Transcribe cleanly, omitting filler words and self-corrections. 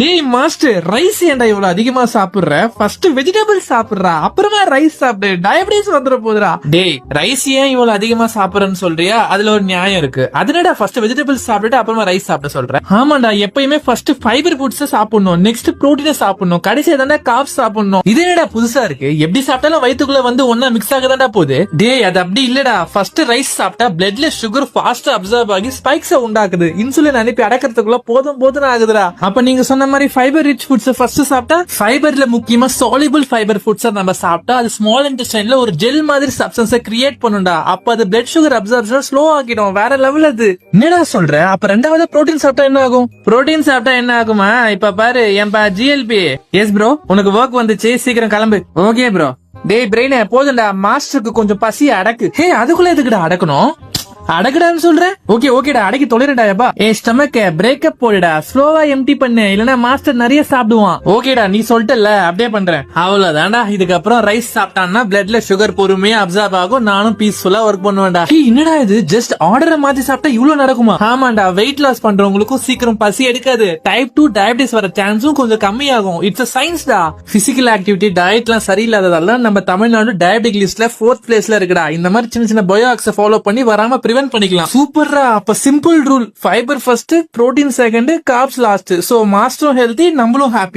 டேய் master, rice ஏன்டா இவ்வளவு அதிகமா சாப்பிடுற? ஃபர்ஸ்ட் வெஜிடபிள் சாப்பிடுறா, அப்புறமா ரைஸ் சாப்பிடு, டயபிட்டிஸ் வந்துட போதுடா. டேய், ரைஸ் ஏன் இவ்வளவு அதிகமா சாப்பிடுறன்னு சொல்றியா? அதுல ஒரு நியாயம் இருக்கு. அதனடா ஃபர்ஸ்ட் வெஜிடபிள்ஸ் சாப்பிட்டுட்டு அப்புறமா ரைஸ் சாப்பிட சொல்றேன்? ஆமாண்டா, எப்பயுமே ஃபர்ஸ்ட் ஃபைபர் ஃபுட்ஸ் சாப்பிடணும், நெக்ஸ்ட் புரோட்டீனை சாப்பிடணும், கடைசியா தானே கார்ப்ஸ் சாப்பிடணும். இது என்னடா புதுசா இருக்கு? எப்படி சாப்பிட்டாலும் வயித்துக்குள்ள வந்து ஒன்னா மிக்ஸ் ஆகதான்டா போகுது. டேய், அது அப்படி இல்லடா. ஃபர்ஸ்ட் ரைஸ் சாப்பிட்டா பிளட்ல சுகர் ஃபாஸ்டா அப்சர்வ் ஆகி ஸ்பைக்ஸ் உண்டாக்குது, இன்சுலின் அனுப்பி அடக்கிறதுக்குள்ள போதும் ஆகுதுடா. அப்ப நீங்க சொன்ன மாதிரி ஃபைபர் ரிச் ஃபுட்ஸ் ஃபர்ஸ்ட் சாப்பிட்டா, ஃபைபர்ல முக்கியமா சாலிபிள் ஃபைபர் ஃபுட்ஸ் நம்ம சாப்பிட்டா அது ஸ்மால் இன்டெஸ்டைன்ல ஒரு ஜெல் மாதிரி சப்ஸ்டன்ஸை கிரியேட் பண்ணும்டா. அப்ப அது பிளட் சுகர் அப்சர்ப்ஷன் ஸ்லோ ஆகிடும். வேற லெவல் அது. என்னடா சொல்ற? அப்ப ரெண்டாவது புரோட்டீன் சாப்பிட்டா என்ன ஆகும்? புரோட்டீன் சாப்பிட்டா என்ன ஆகுமா? இப்ப பாரு, என்பா ஜிஎல்பி. எஸ் ப்ரோ, உனக்கு ஒர்க் வந்துச்சு, சீக்கிரம் கிளம்பு. Okay bro. டேய் பிரெயினே, போதும்டா, மாஸ்டருக்கு கொஞ்சம் பசி அடக்கு. ஹே, அதுக்குள்ள எதுக்குடா அடக்கணும்? அடக்குடான்னு சொல்றேன். ஓகேடா, அடக்கி தொலைறடா. எப்பா ஸ்டமக் பிரேக்கப் போடுடா, ஸ்லோவா எம்டி பண்ணு, இல்லனா மாஸ்டர் நிறைய சாப்பிடுவான். ஓகேடா, நீ சொல்லிட்டல, அப்படியே பண்றேன். அவ்வளவுதான்டா. இதுக்கப்புறம் ரைஸ் சாப்பிட்டான்னா பிளட்ல சுகர் பொறுமையா அப்சர்வ் ஆகும், நானும் பீஸ்ஃபுல்லா ஒர்க் பண்ணுவேன்டா. என்னடா இது, ஜஸ்ட் ஆர்டரை மாத்தி சாப்பிட்டா இவ்வளவு நடக்குமா? ஆமாண்டா, வெயிட் லாஸ் பண்றவங்களுக்கும் சீக்கிரம் பசி எடுக்காது, டைப் 2 டயபிட்டிஸ் வர சான்ஸும் கொஞ்சம் கம்மியாகும். இட்ஸ் சயின்ஸ் டா. பிசிக்கல் ஆக்டிவிட்டி டயட்லாம் சரியில்லாததால நம்ம தமிழ்நாடு டயபிட்டிக் லிஸ்ட்ல 4th பிளேஸ்ல இருக்குடா. இந்த மாதிரி சின்ன சின்ன பயோஆக்ஸை ஃபாலோ பண்ணி வராம பண்ணிக்கலாம். சூப்பர்ரா. அப்ப simple rule, fibre first, protein second, carbs last. So மாஸ்டரும் ஹெல்தி, நம்மளும் ஹாப்பி.